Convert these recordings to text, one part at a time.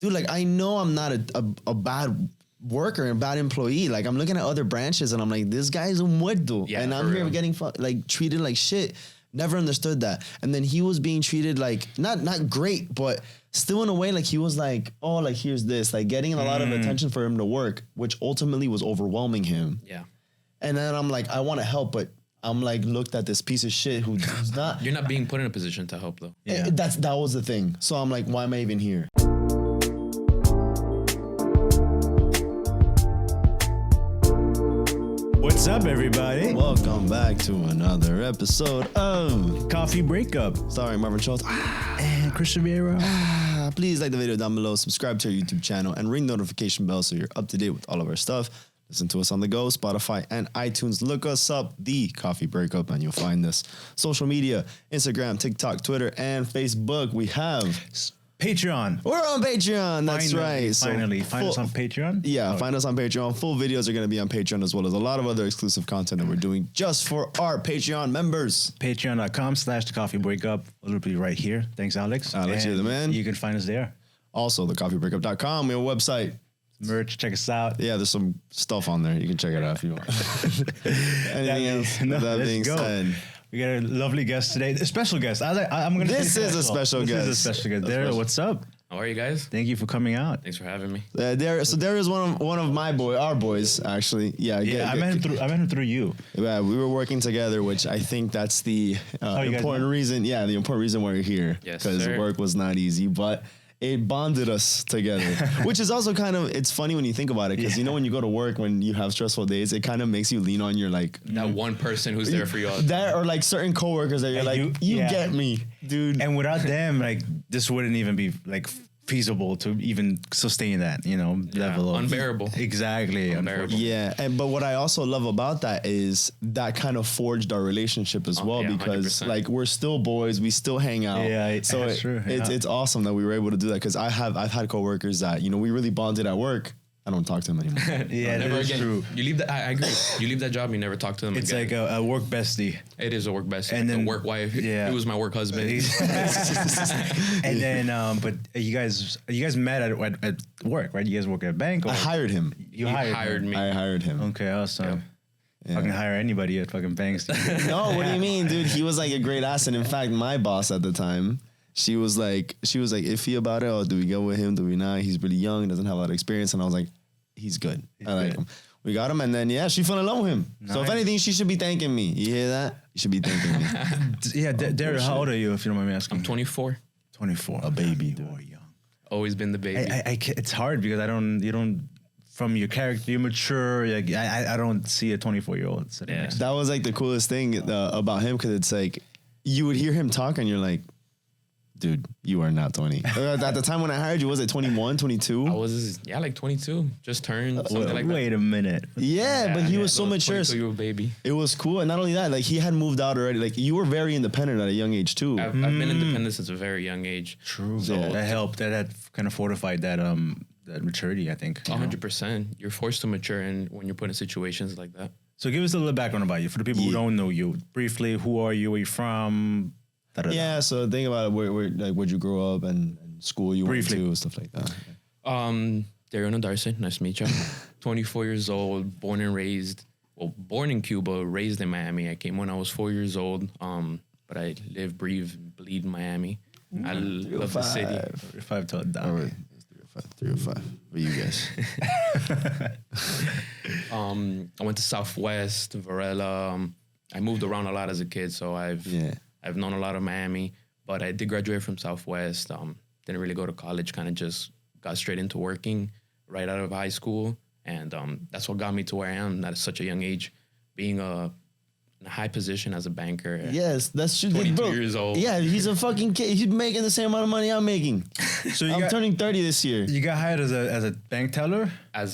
dude, like, I know I'm not a bad worker and bad employee. Like, I'm looking at other branches and I'm like, this guy's un muerto. Yeah, and I'm here getting like treated like shit. Never understood that. And then he was being treated like, not great, but still in a way, like he was like, oh, like here's this, like getting a lot of attention for him to work, which ultimately was overwhelming him. Yeah. And then I'm like, I want to help, but I'm like looked at this piece of shit who's not. You're not being put in a position to help though. Yeah. That was the thing. So I'm like, why am I even here? What's up, everybody? Welcome back to another episode of Coffee Breakup. Starring Marvin Schultz. And Chris Rivera. Please like the video down below, subscribe to our YouTube channel, and ring the notification bell so you're up to date with all of our stuff. Listen to us on the go, Spotify and iTunes. Look us up, The Coffee Breakup, and you'll find us. Social media, Instagram, TikTok, Twitter, and Facebook. We have Patreon. We're on Patreon. That's right. Finally. Find us on Patreon? Yeah, find us on Patreon. Full videos are going to be on Patreon, as well as a lot of other exclusive content that we're doing just for our Patreon members. Patreon.com/thecoffeebreakup. It'll be right here. Thanks, Alex. Alex, you're the man. You can find us there. Also, thecoffeebreakup.com. We have a website. Merch, check us out. Yeah, there's some stuff on there. You can check it out if you want. Anything else? With that being said. We got a lovely guest today, a special guest. I'm going to. This is a special guest. This is a special guest. Dariell, what's up? How are you guys? Thank you for coming out. Thanks for having me. Dariell is one of our boys, actually. Yeah, I met him through you. Yeah, we were working together, which I think that's the important reason. Yeah, the important reason why we're here. Yes, because work was not easy, but it bonded us together, which is also kind of, it's funny when you think about it, because you know when you go to work, when you have stressful days, it kind of makes you lean on your like that one person who's there for you all. That or like certain coworkers that you're like, you get me, dude. And without them, like this wouldn't even be like feasible to even sustain that, level of unbearable. Exactly. Unbearable. Yeah. But what I also love about that is that kind of forged our relationship as well, because 100%. Like we're still boys, we still hang out. Yeah. So that's true. It's awesome that we were able to do that, because I've had coworkers that, we really bonded at work. I don't talk to them anymore. Never again. True. You leave that. I agree. You leave that job, you never talk to them. It's again. like a work bestie. It is a work bestie, and then a work wife. Yeah, he was my work husband. And then, but you guys met at work, right? You guys work at a bank. Or? I hired him. You hired me. I hired him. Okay, awesome. Yeah. Fucking hire anybody at fucking banks. No, what do you mean, dude? He was like a great asset. In fact, my boss at the time, she was like iffy about it. Oh, do we go with him? Do we not? He's really young, doesn't have a lot of experience. And I was like, he's good. I like him. We got him, and then she fell in love with him. Nice. So if anything, she should be thanking me. You hear that? You should be thanking me. Dariell, how old are you, if you don't mind me asking? I'm 24. 24. A baby, dude. young. Always been the baby. It's hard because you don't. From your character, you're mature. Like I don't see a 24-year-old. Yeah. That was like the coolest thing about him, because it's like you would hear him talk, and you're like, dude, you are not 20. At the time when I hired you, was it 21, 22? I was, like 22. Just turned something like that. Wait a minute. Yeah, but he was so mature. 22-year-old baby. It was cool. And not only that, like he had moved out already. Like you were very independent at a young age too. I've been independent since a very young age. True. So that helped. That kind of fortified that maturity, I think. 100%. You're forced to mature when you're put in situations like that. So give us a little background about you. For the people who don't know you, briefly, who are you? Where you from? Yeah, so think about it. Where'd you grow up and school you went to, stuff like that. Dariell Nodarse, nice to meet you. 24 years old, born and raised. Well, born in Cuba, raised in Miami. I came when I was 4 years old, but I live, breathe, bleed in Miami. I love the city. 305 till it down. All right. 305. What you guys? I went to Southwest, Varela. I moved around a lot as a kid, so I've known a lot of Miami, but I did graduate from Southwest. Didn't really go to college, kind of just got straight into working right out of high school. And that's what got me to where I am at such a young age, being in a high position as a banker. Yes, that's true. 22 years old. Yeah, he's a fucking kid. He's making the same amount of money I'm making. So I'm turning 30 this year. You got hired as a bank teller? I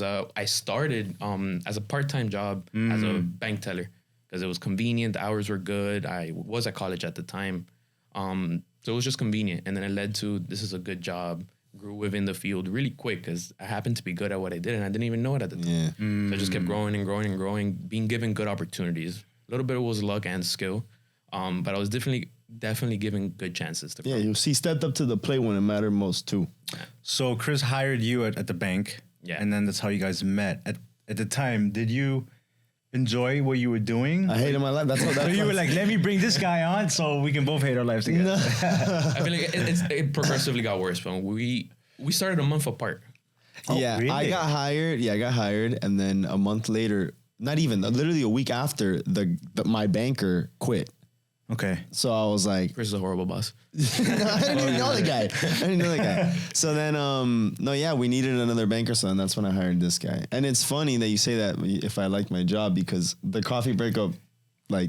started as a part-time job as a bank teller, because it was convenient. The hours were good. I was at college at the time. So it was just convenient. And then it led to, this is a good job. Grew within the field really quick, because I happened to be good at what I did, and I didn't even know it at the time. Yeah. So I just kept growing and growing and growing, being given good opportunities. A little bit was luck and skill. But I was definitely giving good chances to. Yeah, he stepped up to the plate when it mattered most too. So Chris hired you at the bank. Yeah. And then that's how you guys met. At the time, did you enjoy what you were doing? I hated my life. That's what. So you were like, let me bring this guy on so we can both hate our lives together. No. I feel like it progressively got worse. But we started a month apart. Oh, yeah, really? I got hired. Yeah, I got hired, and then a month later, not even literally a week after, my banker quit. Okay. So I was like, Chris is a horrible boss. I didn't even know the guy. So then, we needed another banker. So then that's when I hired this guy. And it's funny that you say that if I like my job, because the coffee breakup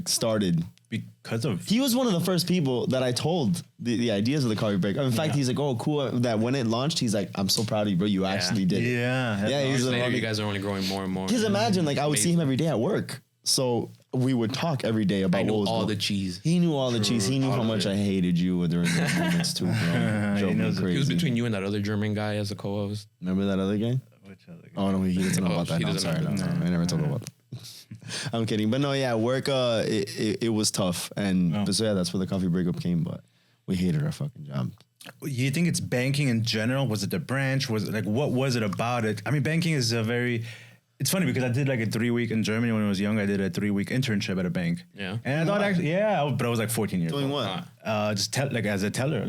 started. Because of... He was one of the first people that I told the ideas of the coffee break. In fact, he's like, oh, cool. That when it launched, he's like, I'm so proud of you, bro. You actually did it. Yeah. Yeah, he's Later, you guys are only growing more and more. Because imagine, I would see him every day at work. So we would talk every day about I knew what was all going. the cheese. He knew all the cheese. He knew how much I hated you during those moments too, bro. Drove me crazy. He was between you and that other German guy as a co-host. Remember that other guy? Which other guy? Oh no, he doesn't know about that. he No, I'm doesn't sorry. know. No, I never told him about that. I'm kidding, but no, yeah, work. It was tough, and so yeah, that's where the coffee breakup came. But we hated our fucking job. You think it's banking in general? Was it the branch? Was it what was it about it? I mean, banking is a very... It's funny because I did a 3-week in Germany when I was young. I did a 3-week internship at a bank. Yeah. And I thought but I was 14 years old. Doing what? Just as a teller.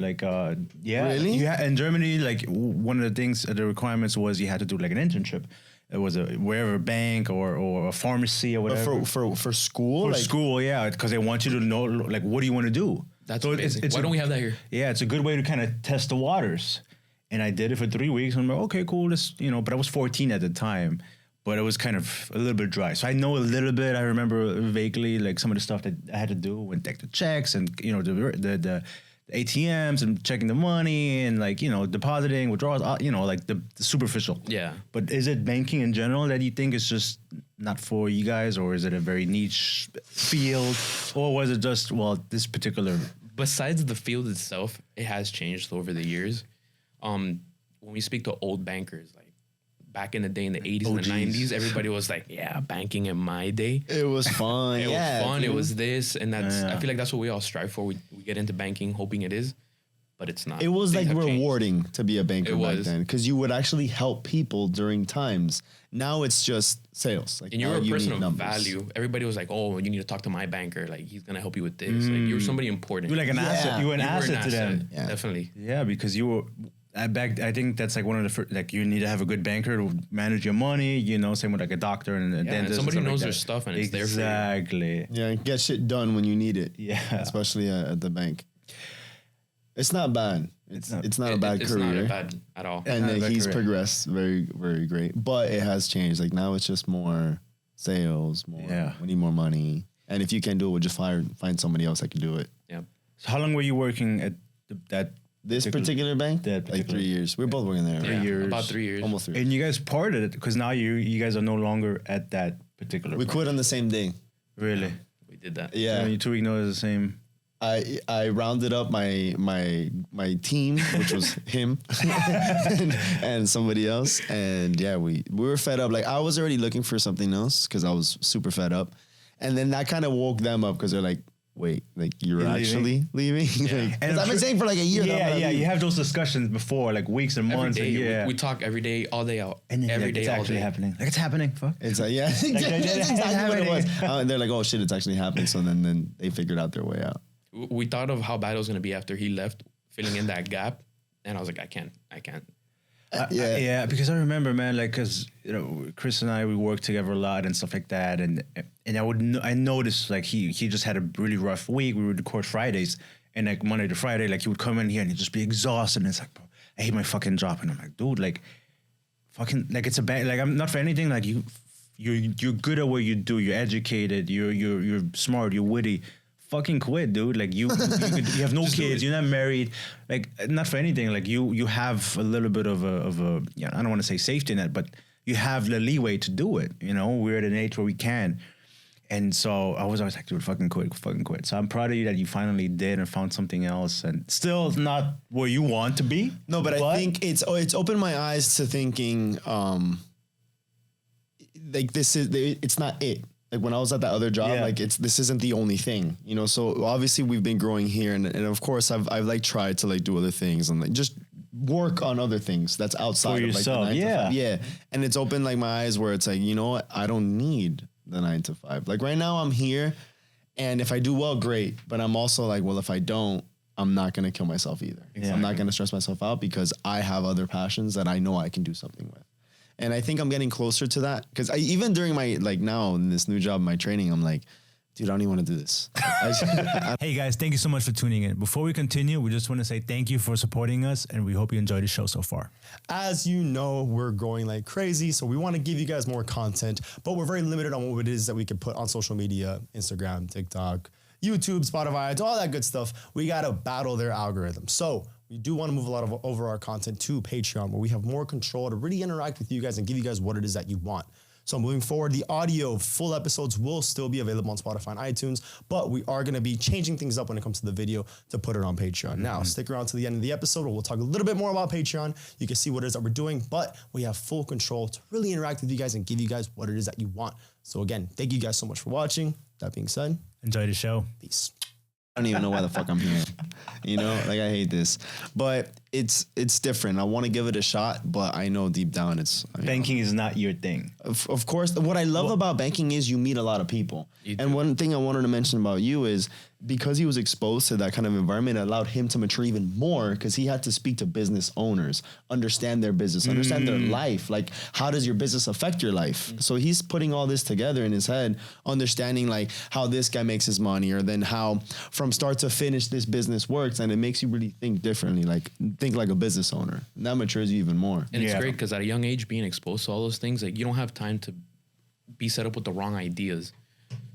Yeah. Really? In Germany, one of the things, the requirements was you had to do an internship. It was wherever a bank or a pharmacy or whatever. For school? For school, yeah, because they want you to know, what do you want to do? That's amazing. Why don't we have that here? Yeah, it's a good way to kind of test the waters. And I did it for 3 weeks. And I'm like, okay, cool. But I was 14 at the time. But it was kind of a little bit dry. So I know a little bit. I remember vaguely some of the stuff that I had to do when take the checks and, the ATMs and checking the money and depositing, withdrawals, the superficial. Yeah. But is it banking in general that you think is just not for you guys, or is it a very niche field, or was it just, this particular? Besides the field itself, it has changed over the years. When we speak to old bankers, back in the day in the 80s and the 90s, everybody was like, yeah, banking in my day. It was fun. It was fun. Dude. It was this. And I feel like that's what we all strive for. We get into banking hoping it is, but it's not. It was Things have rewarding to be a banker It back was. then, because you would actually help people during times. Now it's just sales. And you were a person of value. Everybody was like, oh, you need to talk to my banker. He's going to help you with this. You were somebody important. You're an asset. You were an asset to them. Yeah. Definitely. Yeah, because you were... I think that's one of the first, you need to have a good banker to manage your money, same with a doctor and a dentist. And somebody and knows like their that. stuff and it's there for you. Exactly. Yeah, get shit done when you need it. Yeah. Especially at the bank. It's not bad. It's not a bad it's career. not bad at all. And Not a bad he's career. progressed very, very great. But it has changed. Now it's just more sales, we need more money. And if you can't do it, we'll just find somebody else that can do it. Yeah. So how long were you working at This particular bank? That particular- 3 years. We're both working there. Yeah, years. about 3 years. Almost 3 years. And you guys parted it because now you guys are no longer at that particular. We branch. quit on the same day. Really? We did that. Yeah. So you 2 week notice the same. I rounded up my team, which was him and somebody else, and yeah, we were fed up. I was already looking for something else because I was super fed up, and then that kind of woke them up because they're like, "Wait, you're actually leaving?" And I've been saying for a year. Yeah. You have those discussions before, weeks and Every months. day, Yeah. we talk every day, all day out. And then every day, it's all actually day. happening. It's happening. Fuck. It's that's exactly what it was. And they're like, "Oh shit, it's actually happening." So then they figured out their way out. We thought of how bad it was going to be after he left, filling in that gap. And I was like, I can't. Yeah, because I remember, man, because Chris and I, we worked together a lot and stuff like that, and I noticed he just had a really rough week. We would record Fridays, and Monday to Friday, he would come in here and he'd just be exhausted, and it's like, bro, I hate my fucking job, and I'm like, dude, fucking, it's a bad, I'm not for anything, you're good at what you do, you're educated, you're smart, you're witty. Fucking quit, dude. You have no kids. You're not married. Not for anything. You have a little bit of a I don't want to say safety net, but you have the leeway to do it. We're at an age where we can. And so I was always like, dude, fucking quit. So I'm proud of you that you finally did and found something else, and still not where you want to be. No, but I think it's opened my eyes to thinking, it's not it. like when I was at that other job, like this isn't the only thing, you know. So obviously we've been growing here, and of course I've like tried to like do other things and like just work on other things that's outside for of yourself. like the 9 to 5. Yeah, and it's opened like my eyes where it's like, you know what, I don't need the 9 to 5. Like right now I'm here, and if I do well, great. But I'm also like, well, if I don't, I'm not gonna kill myself either. Exactly. I'm not gonna stress myself out because I have other passions that I know I can do something with. And I think I'm getting closer to that because even during my, like now in this new job, my training, I'm like, dude, I don't even want to do this. Hey guys, thank you so much for tuning in. Before we continue, we just want to say thank you for supporting us, and we hope you enjoyed the show so far. As you know, we're growing like crazy, so we want to give you guys more content, but we're very limited on what it is that we can put on social media, Instagram, TikTok, YouTube, Spotify, all that good stuff. We got to battle their algorithm. So we do want to move a lot of over our content to Patreon, where we have more control to really interact with you guys and give you guys what it is that you want. So moving forward, the audio full episodes will still be available on Spotify and iTunes, but we are going to be changing things up when it comes to the video to put it on Patreon. Now, stick around to the end of the episode where we'll talk a little bit more about Patreon. You can see what it is that we're doing, but we have full control to really interact with you guys and give you guys what it is that you want. So again, thank you guys so much for watching. That being said, enjoy the show. Peace. I don't even know why the fuck I'm here. You know, like I hate this, but it's different. I want to give it a shot, but I know deep down it's banking is not your thing. Of course, what I love about banking is you meet a lot of people. And one thing I wanted to mention about you is because he was exposed to that kind of environment, it allowed him to mature even more because he had to speak to business owners, understand their business, understand their life. Like, how does your business affect your life? So he's putting all this together in his head, understanding like how this guy makes his money, or then how from start to finish this business works. And it makes you really think differently, like think like a business owner. And that matures you even more. And it's great because at a young age, being exposed to all those things, like you don't have time to be set up with the wrong ideas.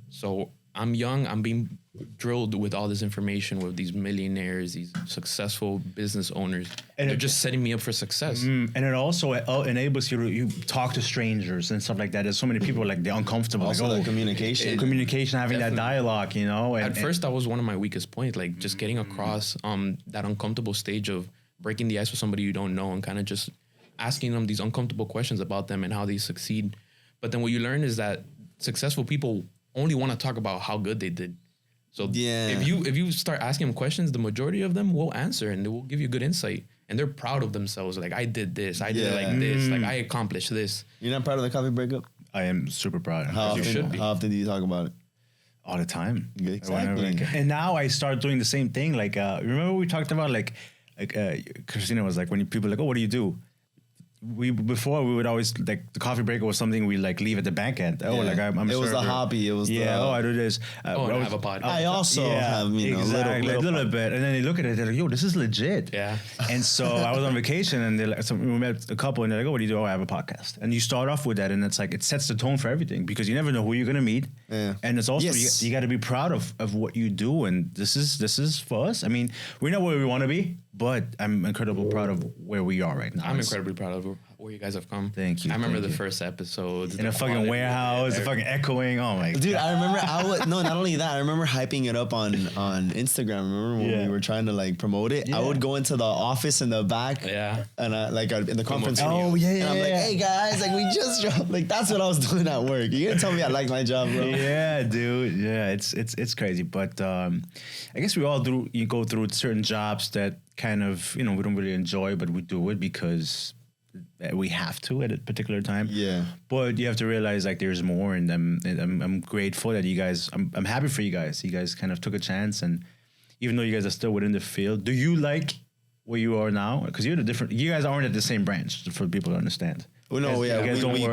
So I'm young, I'm being drilled with all this information with these millionaires, these successful business owners, and they're just setting me up for success. And it also enables you to talk to strangers and stuff like that. There's so many people like they're uncomfortable. Also like, communication, having that dialogue, you know. At first, that was one of my weakest points, like just getting across that uncomfortable stage of breaking the ice with somebody you don't know and kind of just asking them these uncomfortable questions about them and how they succeed. But then what you learn is that successful people only want to talk about how good they did. So if you start asking them questions, the majority of them will answer and they will give you good insight. And they're proud of themselves. Like, I did this. I did it like this. Like, I accomplished this. You're not proud of the coffee breakup? I am super proud. How often do you talk about it? All the time. Exactly. And now I start doing the same thing. Like, remember we talked about like Christina was like, when people like, oh, what do you do? Before we would always like the coffee break was something we like leave at the back end. Oh, like I'm a it was server. a hobby. It was I do this. I have a podcast. I also have exactly, a little bit, and then they look at it. They're like, "Yo, this is legit." Yeah. And so I was on vacation, and they like, so we met a couple, and they're like, "Oh, what do you do?" Oh, I have a podcast. And you start off with that, and it's like it sets the tone for everything because you never know who you're gonna meet. Yeah. And it's also you got to be proud of what you do, and this is for us. I mean, we're not where we want to be, but I'm incredibly proud of where we are right now. I'm incredibly proud of where you guys have come. Thank you. I remember the first episode in a fucking warehouse, the fucking echoing. Oh my dude, God. I remember not only that, I remember hyping it up on Instagram. Remember when we were trying to like promote it? Yeah. I would go into the office in the back. Yeah. And in the conference room. Oh yeah. And I'm like, hey guys, like we just dropped. Like that's what I was doing at work. You gonna tell me I like my job, bro? Yeah, dude. Yeah, it's crazy. But I guess we all go through certain jobs that kind of, we don't really enjoy, but we do it because we have to at a particular time. Yeah. But you have to realize like there's more, and I'm grateful that you guys, I'm happy for you guys. You guys kind of took a chance, and even though you guys are still within the field, do you like where you are now? Because you guys aren't at the same branch for people to understand. Well, no, we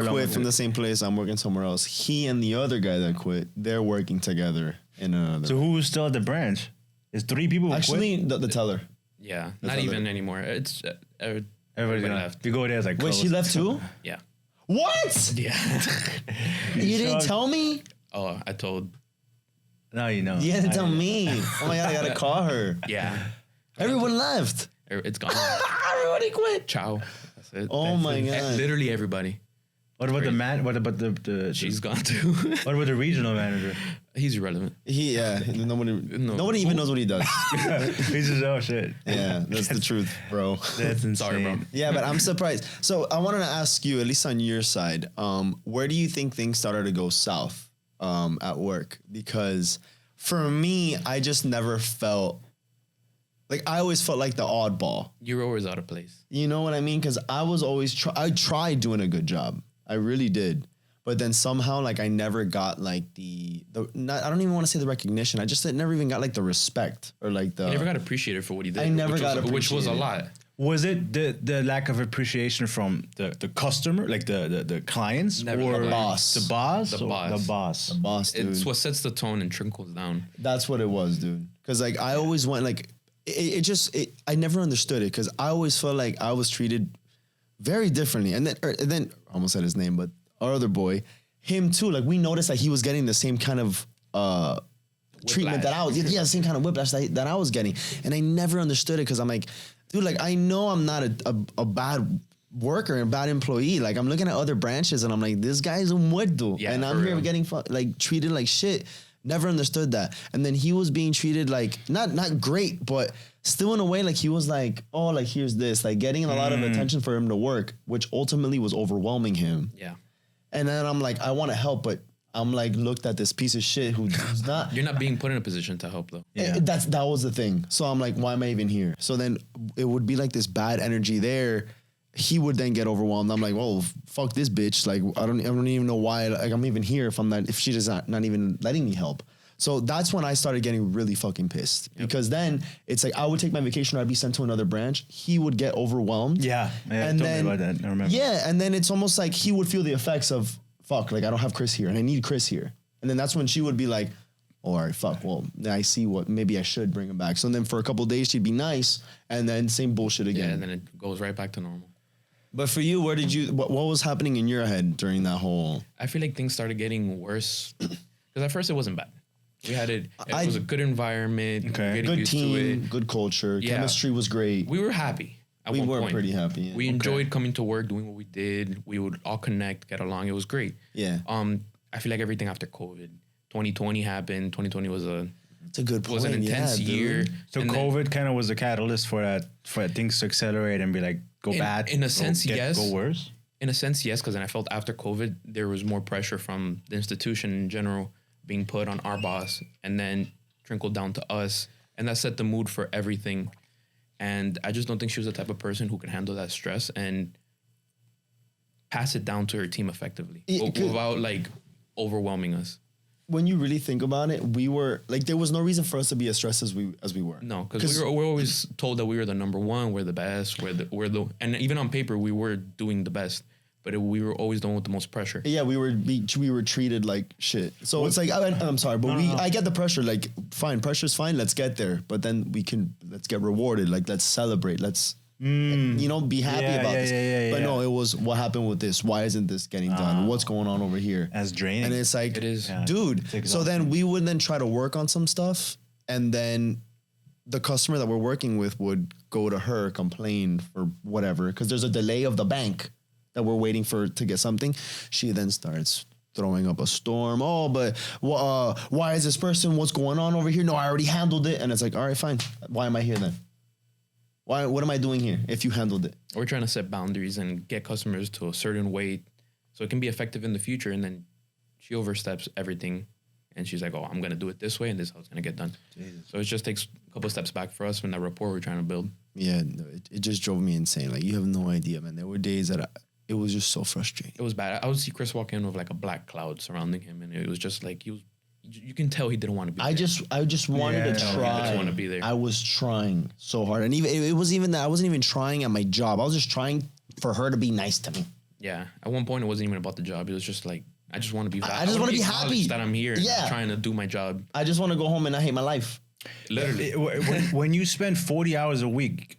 quit from the same place. I'm working somewhere else. He and the other guy that quit, they're working together in another. So who's still at the branch? There's 3 people. Actually, the teller. Yeah, not even anymore. It's everybody left. You go there, it's like. Wait, she left too? Yeah. What? Yeah. You didn't tell me? Oh, I told. Now you know. You didn't tell me. Oh my God, I gotta call her. Yeah. Everyone left. It's gone. Everybody quit. Ciao. That's it. Oh my God. Literally everybody. What about the man? What about the? She's gone too. What about the regional manager? He's irrelevant. Nobody even knows what he does. He's just, oh shit. Yeah, that's the truth, bro. That's insane. Sorry, bro. Yeah, but I'm surprised. So I wanted to ask you, at least on your side, where do you think things started to go south at work, because for me, I just never felt like, I always felt like the oddball. You're always out of place. You know what I mean? Because I was always I tried doing a good job. I really did. But then somehow, like, I never got like I don't even want to say the recognition. I just never even got like the respect, or like the. You never got appreciated for what he did. I never got appreciated, which was a lot. Was it the lack of appreciation from the customer, like the clients, Never. or The boss? The boss, The or boss. the boss. The boss, dude. It's what sets the tone and trickles down. That's what it was, dude. Because like I always went like I never understood it, because I always felt like I was treated very differently. And then I almost said his name, but our other boy, him too. Like we noticed that he was getting the same kind of treatment that I was. Yeah, the same kind of whiplash that I was getting, and I never understood it, because I'm like, dude, like I know I'm not a bad worker and bad employee. Like I'm looking at other branches and I'm like, this guy's un muerto, and I'm here getting like treated like shit. Never understood that. And then he was being treated like not great, but still in a way like he was like, oh, like here's this, like getting a lot of attention for him to work, which ultimately was overwhelming him. Yeah. And then I'm like, I want to help, but I'm like looked at this piece of shit who's not. You're not being put in a position to help though. Yeah. That was the thing. So I'm like, why am I even here? So then it would be like this bad energy there. He would then get overwhelmed. I'm like, well, fuck this bitch. Like, I don't even know why like I'm even here if she does not even letting me help. So that's when I started getting really fucking pissed, because then it's like I would take my vacation or I'd be sent to another branch. He would get overwhelmed. Yeah, and told then me about that. I remember. Yeah, and then it's almost like he would feel the effects of fuck. Like I don't have Chris here, and I need Chris here. And then that's when she would be like, oh, all right, fuck. Well, I see what maybe I should bring him back. So then for a couple of days she'd be nice, and then same bullshit again. Yeah, and then it goes right back to normal. But for you, what was happening in your head during that whole? I feel like things started getting worse because at first it wasn't bad. We had it was a good environment. Okay. Good team, good culture. Yeah. Chemistry was great. We were happy. We were pretty happy. Yeah. We enjoyed coming to work, doing what we did. We would all connect, get along. It was great. Yeah. I feel like everything after COVID, 2020 happened. 2020 was it's a good point. Was an intense year. So COVID kind of was the catalyst for things to accelerate and be like go bad. In a sense, yes. Go worse. In a sense, yes, because then I felt after COVID there was more pressure from the institution in general being put on our boss, and then trickled down to us, and that set the mood for everything. And I just don't think she was the type of person who could handle that stress and pass it down to her team effectively without like overwhelming us. When you really think about it, we were like, there was no reason for us to be as stressed as we were. No, because we're always told that we were the number one, we're the best, we're the, and even on paper we were doing the best, but we were always the one with the most pressure. Yeah, we were treated like shit. So it's like I'm sorry, but I get the pressure. Like, fine, pressure's fine. Let's get there, but then let's get rewarded. Like, let's celebrate. Let's be happy about this. But no, it was what happened with this. Why isn't this getting done? What's going on over here? As draining. And it's like, it is, dude. So then we would then try to work on some stuff, and then the customer that we're working with would go to her, complain for whatever, because there's a delay of the bank that we're waiting for to get something. She then starts throwing up a storm. Oh, but why is this person? What's going on over here? No, I already handled it. And it's like, all right, fine. Why am I here then? What am I doing here if you handled it? We're trying to set boundaries and get customers to a certain way so it can be effective in the future. And then she oversteps everything. And she's like, oh, I'm going to do it this way, and this is how it's going to get done. Jesus. So it just takes a couple of steps back for us from that rapport we're trying to build. Yeah, no, it just drove me insane. Like, you have no idea, man. There were days that it was just so frustrating. It was bad. I would see Chris walk in with like a black cloud surrounding him, and it was just like you can tell he didn't want to be there. I just wanted to try. He didn't want to be there. I was trying so hard. And even it was even that I wasn't even trying at my job. I was just trying for her to be nice to me. Yeah. At one point, it wasn't even about the job. It was just like, I just want to be I just want to be happy that I'm here. Yeah. And trying to do my job. I just want to go home and not hate my life. Literally. When you spend 40 hours a week,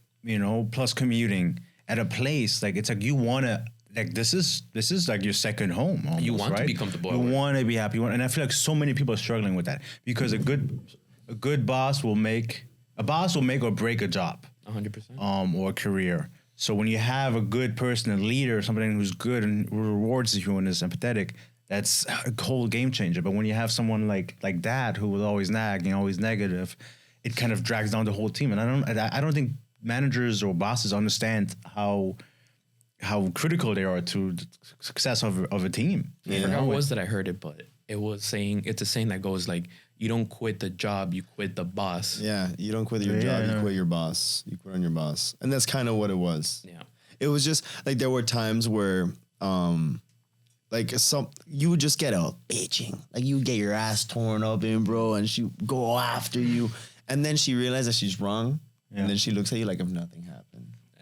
plus commuting at a place, like, it's like you want to, like, this is like your second home almost, You want right? to be comfortable. You want to be happy. And I feel like so many people are struggling with that because a good boss will make or break a job. 100%. Or a career. So when you have a good person, a leader, somebody who's good and rewards you and is empathetic, that's a whole game changer. But when you have someone like that who will always nag and always negative, it kind of drags down the whole team. And I don't think managers or bosses understand how critical they are to the success of a team. I forgot what it was that I heard it, but it's a saying that goes like, you don't quit the job, you quit the boss. Yeah, you don't quit your job, you quit your boss. You quit on your boss. And that's kind of what it was. Yeah. It was just like there were times where like you would just get a bitching. Like you would get your ass torn up in, bro, and she go after you. And then she realized that she's wrong. Yeah. And then she looks at you like if nothing happened.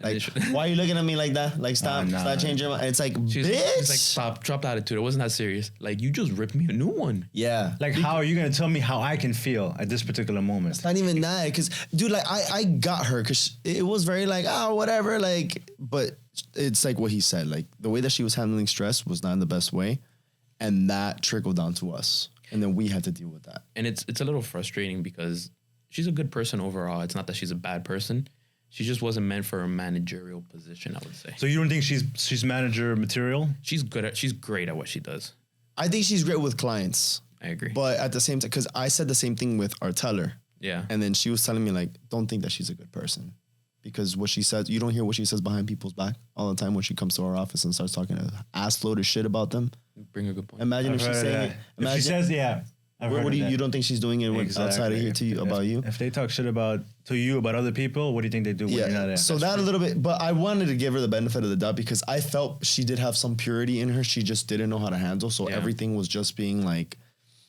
Like, why are you looking at me like that? Like, stop changing your mind. It's like, bitch. She's like, stop, drop the attitude. It wasn't that serious. Like, you just ripped me a new one. Yeah. Like, how are you going to tell me how I can feel at this particular moment? It's not even that. Because, dude, like, I got her because it was very like, oh, whatever. Like, but it's like what he said. Like, the way that she was handling stress was not in the best way. And that trickled down to us. And then we had to deal with that. And it's a little frustrating because she's a good person overall. It's not that she's a bad person. She just wasn't meant for a managerial position, I would say. So you don't think she's manager material? She's great at what she does. I think she's great with clients. I agree. But at the same time, because I said the same thing with our teller. Yeah. And then she was telling me, like, don't think that she's a good person. Because what she says, you don't hear what she says behind people's back all the time when she comes to our office and starts talking a ass load of shit about them. Bring a good point. Imagine if she's saying it. Imagine, if she says, yeah. What do you don't think she's doing it outside of here to you about you? If they talk shit about other people, what do you think they do when you're not there? So that a little bit, but I wanted to give her the benefit of the doubt because I felt she did have some purity in her. She just didn't know how to handle. So everything was just being like,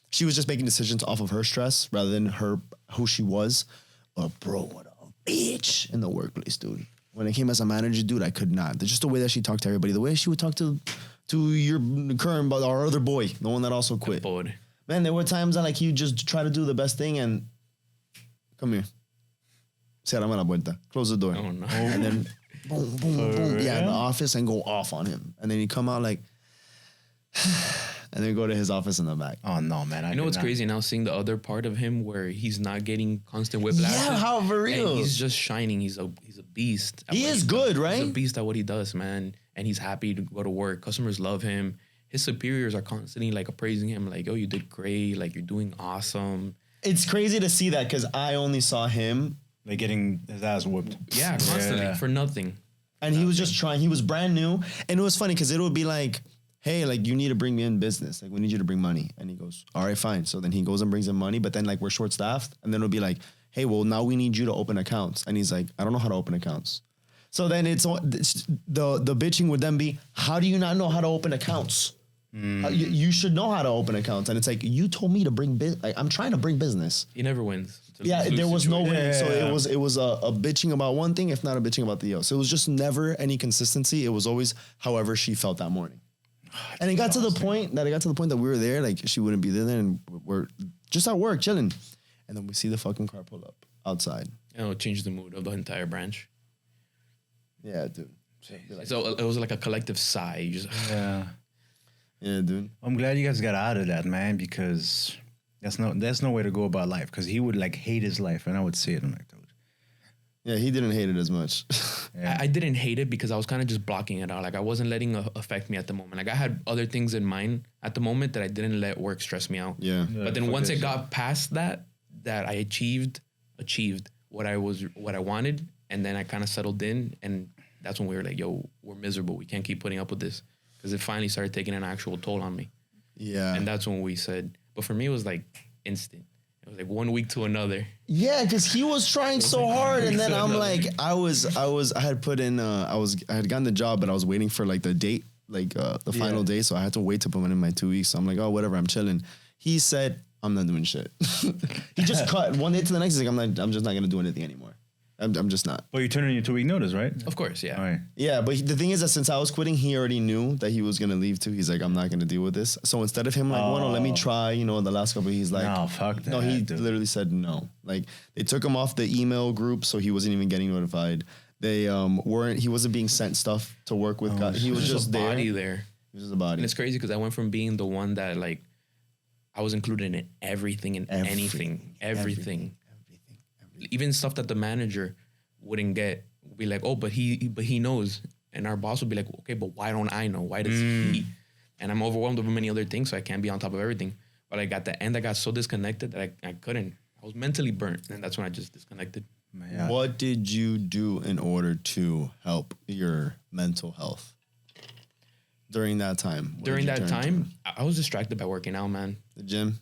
she was just making decisions off of her stress rather than who she was. But bro, what a bitch in the workplace, dude. When it came as a manager, dude, I could not. Just the way that she talked to everybody, the way she would talk to your current, our other boy, the one that also quit. Man, there were times that like you just try to do the best thing and come here. Cerrame la puerta. Close the door. Oh no. And then boom, boom, boom. Yeah, in the office and go off on him. And then you come out like and then go to his office in the back. Oh no, man. You know what's crazy now? Seeing the other part of him where he's not getting constant whiplash. Yeah, how for real. And he's just shining. He's a beast. He is good, right? He's a beast at what he does, man. And he's happy to go to work. Customers love him. His superiors are constantly like appraising him, like, "Oh, you did great! Like, you're doing awesome." It's crazy to see that because I only saw him like getting his ass whooped. Yeah, constantly for nothing. And he was just trying. He was brand new, and it was funny because it would be like, "Hey, like you need to bring in business. Like we need you to bring money." And he goes, "All right, fine." So then he goes and brings in money, but then like we're short staffed, and then it'll be like, "Hey, well now we need you to open accounts." And he's like, "I don't know how to open accounts." So then it's the bitching would then be, "How do you not know how to open accounts?" You should know how to open accounts, and it's like you told me to bring business. Like, I'm trying to bring business. He never wins. Yeah, there was no winning. So it was a bitching about one thing, if not a bitching about the other. So it was just never any consistency. It was always however she felt that morning. And it got to the point that we were there, like she wouldn't be there, and we're just at work chilling, and then we see the fucking car pull up outside. And it changed the mood of the entire branch. Yeah, dude. So it was like a collective sigh. You just Yeah, dude. I'm glad you guys got out of that, man, because there's no way to go about life. Because he would like hate his life, and I would see it and like, dude. Yeah, he didn't hate it as much. I didn't hate it because I was kind of just blocking it out. Like I wasn't letting it affect me at the moment. Like I had other things in mind at the moment that I didn't let work stress me out. Yeah. But then once it got past that I achieved what I wanted, and then I kind of settled in, and that's when we were like, yo, we're miserable. We can't keep putting up with this. Because it finally started taking an actual toll on me. Yeah. And that's when we said, but for me, it was like instant. It was like 1 week to another. Yeah, because he was trying so hard. And then I'm like, I had gotten the job, but I was waiting for like the date, like the final day. So I had to wait to put in my 2 weeks. So I'm like, oh, whatever, I'm chilling. He said, I'm not doing shit. He just cut one day to the next. He's like, I'm just not going to do anything anymore. I'm just not. Well, you turned in your 2 week notice, right? Of course, yeah. All right. Yeah, but the thing is that since I was quitting, he already knew that he was going to leave too. He's like, I'm not going to deal with this. So instead of him like, well, no, let me try, the last couple, he's like, no, fuck that. No, he literally said no. Like they took him off the email group, so he wasn't even getting notified. He wasn't being sent stuff to work with guys. He was just a body there. He was just a body. And it's crazy because I went from being the one that like, I was included in everything and anything. Even stuff that the manager wouldn't get, be like, oh, but he knows. And our boss would be like, okay, but why don't I know? Why does he? And I'm overwhelmed over many other things, so I can't be on top of everything. But like at the end, I got so disconnected that I couldn't. I was mentally burnt, and that's when I just disconnected. Yeah. What did you do in order to help your mental health? During that time. During that time, I was distracted by working out, man. The gym.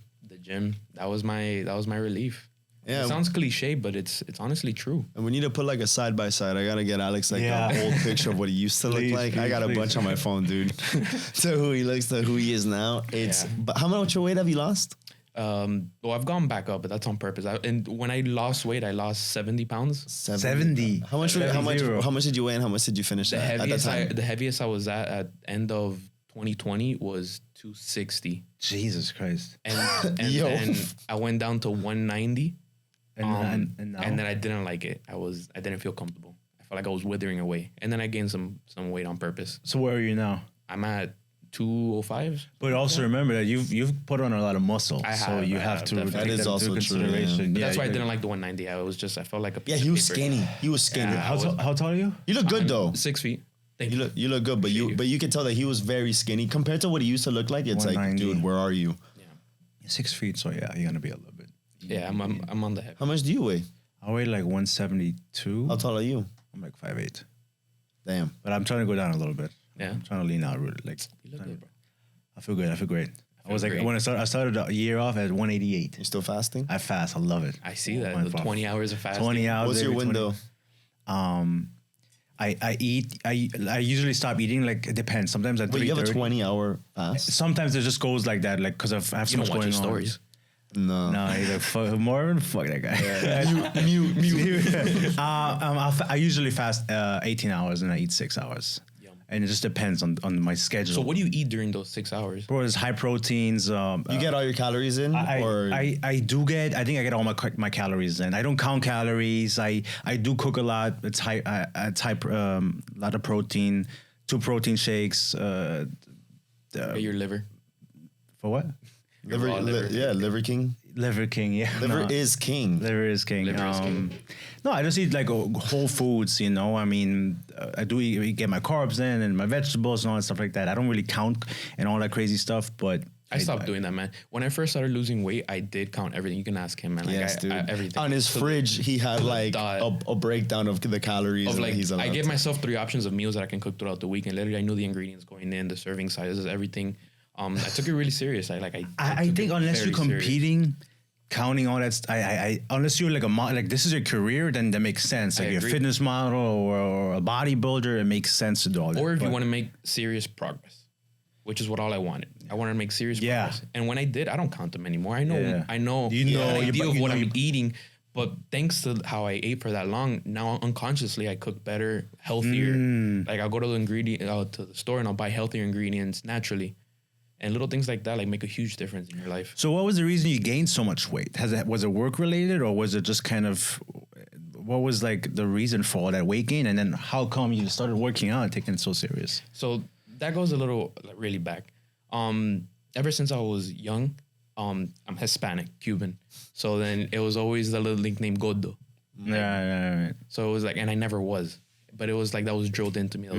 That was my relief. Yeah. It sounds cliche, but it's honestly true. And we need to put like a side by side. I gotta get Alex like an old picture of what he used to look like. I got a bunch on my phone, dude. To who he looks to who he is now. But how much weight have you lost? Well, I've gone back up, but that's on purpose. And when I lost weight, I lost 70 pounds. 70. How much did you weigh and how much did you finish The at that time? the heaviest I was at end of 2020 was 260. Jesus Christ. And then I went down to 190. And now? And then I didn't like it. I didn't feel comfortable. I felt like I was withering away. And then I gained some weight on purpose. So where are you now? I'm at 205. But also remember that you've put on a lot of muscle. So you have to take That is that into also true, consideration. But that's why I didn't like the 190. I felt like a piece he of was paper. skinny. He was skinny. Yeah. How tall are you? You look good though. 6 feet. Thank you. You look good, but you can tell that he was very skinny compared to what he used to look like. It's like, 190. dude, where are you? 6 feet. So yeah, you're gonna be a little bit. Yeah, I'm on the heavy. How much do you weigh? I weigh like 172. How tall are you? I'm like 5'8". Damn. But I'm trying to go down a little bit. Yeah. I'm trying to lean out really. Like You look good, bro. I feel good. I feel great. I was like great. when I started the year off at 188. You still fasting? I fast. I love it. I see that. my The God. 20 hours of fasting. 20 hours. What's your every 20 window? I eat. I usually stop eating. Like it depends. Sometimes at Wait, you have a 3:30. 20-hour fast? Sometimes it just goes like that. Like because I have so You much don't watch going your on. stories. No. No, he's like fuck that guy. Mute. I usually fast 18 hours and I eat 6 hours. Yum. And it just depends on my schedule. So what do you eat during those 6 hours? Bro, there's high proteins. You get all your calories in? or I do get. I think I get all my calories in. I don't count calories. I do cook a lot. It's high. It's high. Lot of protein. 2 protein shakes. Get your liver. For what? Liver King. Liver King. Yeah. Liver is king. Liver is king. Liver is king. No, I just eat like whole foods. You know, I mean, I do get my carbs in and my vegetables and all that stuff like that. I don't really count and all that crazy stuff, but. I stopped doing that, man. When I first started losing weight, I did count everything. You can ask him, man. Like, Yes, dude. everything. On his fridge, he had like a breakdown of the calories. Of like, he's allowed I gave to. myself 3 options of meals that I can cook throughout the week, and literally I knew the ingredients going in, the serving sizes, everything. I took it really serious. I think unless you're competing, counting all that, unless you're like this is your career, then that makes sense. Like you're a agree. fitness model or a bodybuilder, it makes sense to do all that. Or if you But- want to make serious progress, which is what all I wanted. I wanted to make serious Yeah. progress. And when I did, I don't count them anymore. I know Yeah. I know You know, an you- idea but of you what know I'm you- eating, but thanks to how I ate for that long, now unconsciously I cook better, healthier. Like I'll go to to the store and I'll buy healthier ingredients naturally. And little things like that like make a huge difference in your life. So what was the reason you gained so much weight? Was it work related or was it just kind of what was like the reason for all that weight gain? And then how come you started working out and taking it so serious? So that goes a little really back. Ever since I was young, I'm Hispanic, Cuban. So then it was always the little nickname Gordo. Right. So it was like, and I never was, but it was like that was drilled into me.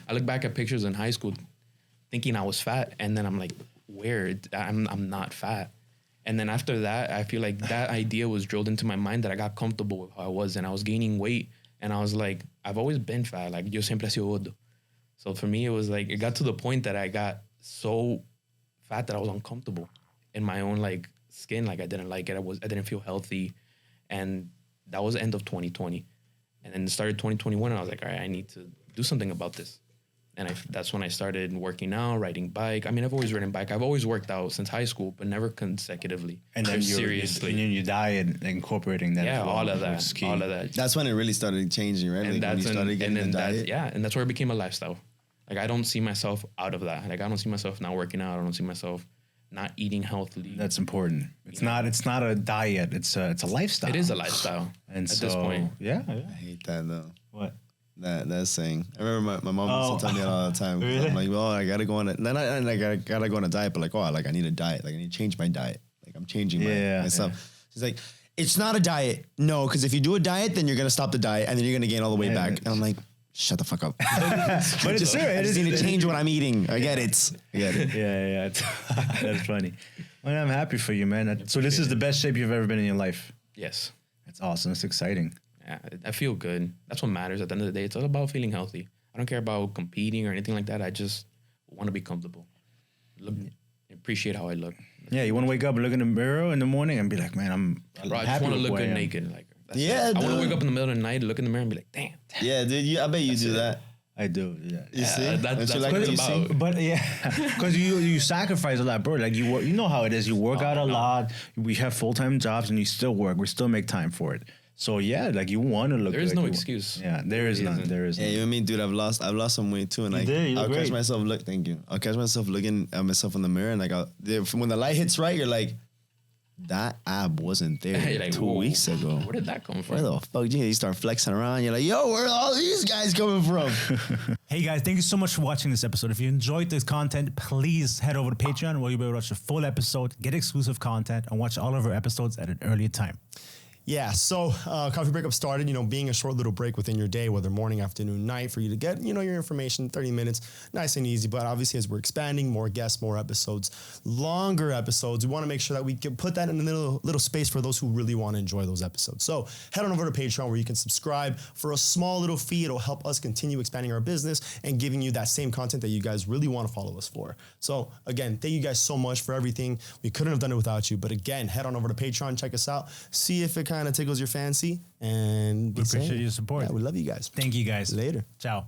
I look back at pictures in high school, thinking I was fat, and then I'm like, where? I'm not fat. And then after that, I feel like that idea was drilled into my mind that I got comfortable with how I was, and I was gaining weight, and I was like, I've always been fat. Like yo siempre he sido gordo. So for me, it was like it got to the point that I got so fat that I was uncomfortable in my own like skin. Like I didn't like it. I didn't feel healthy, and that was the end of 2020. And then it started 2021, and I was like, all right, I need to do something about this. And that's when I started working out, riding bike. I mean, I've always ridden bike. I've always worked out since high school, but never consecutively. And then seriously. and then your diet incorporating that. Yeah, as well, all of which is that. key. All of that. That's when it really started changing, right? And Like when that's you started getting the diet. and that's where it became a lifestyle. Like I don't see myself out of that. Like I don't see myself not working out. I don't see myself not eating healthily. That's important. It's not a diet. It's a lifestyle. It is a lifestyle And at this point. Yeah. I hate that though. What? That saying. I remember my mom used to tell me that all the time. Really? I'm like, well, I gotta go on it. Then I gotta go on a diet, but like, I need a diet. Like I need to change my diet. Like I'm changing my stuff. She's like, it's not a diet. No, because if you do a diet, then you're gonna stop the diet and then you're gonna gain all the way Yeah, back. And I'm like, shut the fuck up. But it's true. I just need to change what I'm eating. I get it. Yeah. That's funny. Well, I'm happy for you, man. So this is the best shape you've ever been in your life. Yes. That's awesome. That's exciting. Yeah, I feel good. That's what matters at the end of the day. It's all about feeling healthy. I don't care about competing or anything like that. want to be comfortable. Look, appreciate how I look. Yeah, you want to wake up and look in the mirror in the morning and be like, man, I'm Bro, I just happy want to with look who I good am. naked. Like, Yeah, I want to dude. wake up in the middle of the night, look in the mirror, and be like, damn. Yeah, dude. I bet you do that. I do, yeah. You see? That's Don't you what like it's what you see? about. But yeah, because you sacrifice a lot, bro. Like you work, you know how it is. You work out a lot. We have full-time jobs, and you still work. We still make time for it. So yeah, like you want to look. There is like no you- excuse. Yeah, there is none. There is Yeah, none. you know what I mean, dude. I've lost some weight too, and like did, you I'll look catch great. myself Thank you. I'll catch myself looking at myself in the mirror, and like when the light hits right, you're like, that ab wasn't there You're like, 2 whoa, weeks ago. Where did that come from? Where the fuck? You start flexing around. You're like, yo, where are all these guys coming from? Hey guys, thank you so much for watching this episode. If you enjoyed this content, please head over to Patreon where you'll be able to watch the full episode, get exclusive content, and watch all of our episodes at an earlier time. Yeah, so Coffee Breakup started, being a short little break within your day, whether morning, afternoon, night, for you to get, your information, 30 minutes, nice and easy. But obviously, as we're expanding, more guests, more episodes, longer episodes, we want to make sure that we can put that in a little space for those who really want to enjoy those episodes. So head on over to Patreon where you can subscribe for a small little fee. It'll help us continue expanding our business and giving you that same content that you guys really want to follow us for. So again, thank you guys so much for everything. We couldn't have done it without you. But again, head on over to Patreon, check us out, see if it kind of tickles your fancy, and We appreciate your support. Yeah, we love you guys. Thank you guys. Later. Ciao.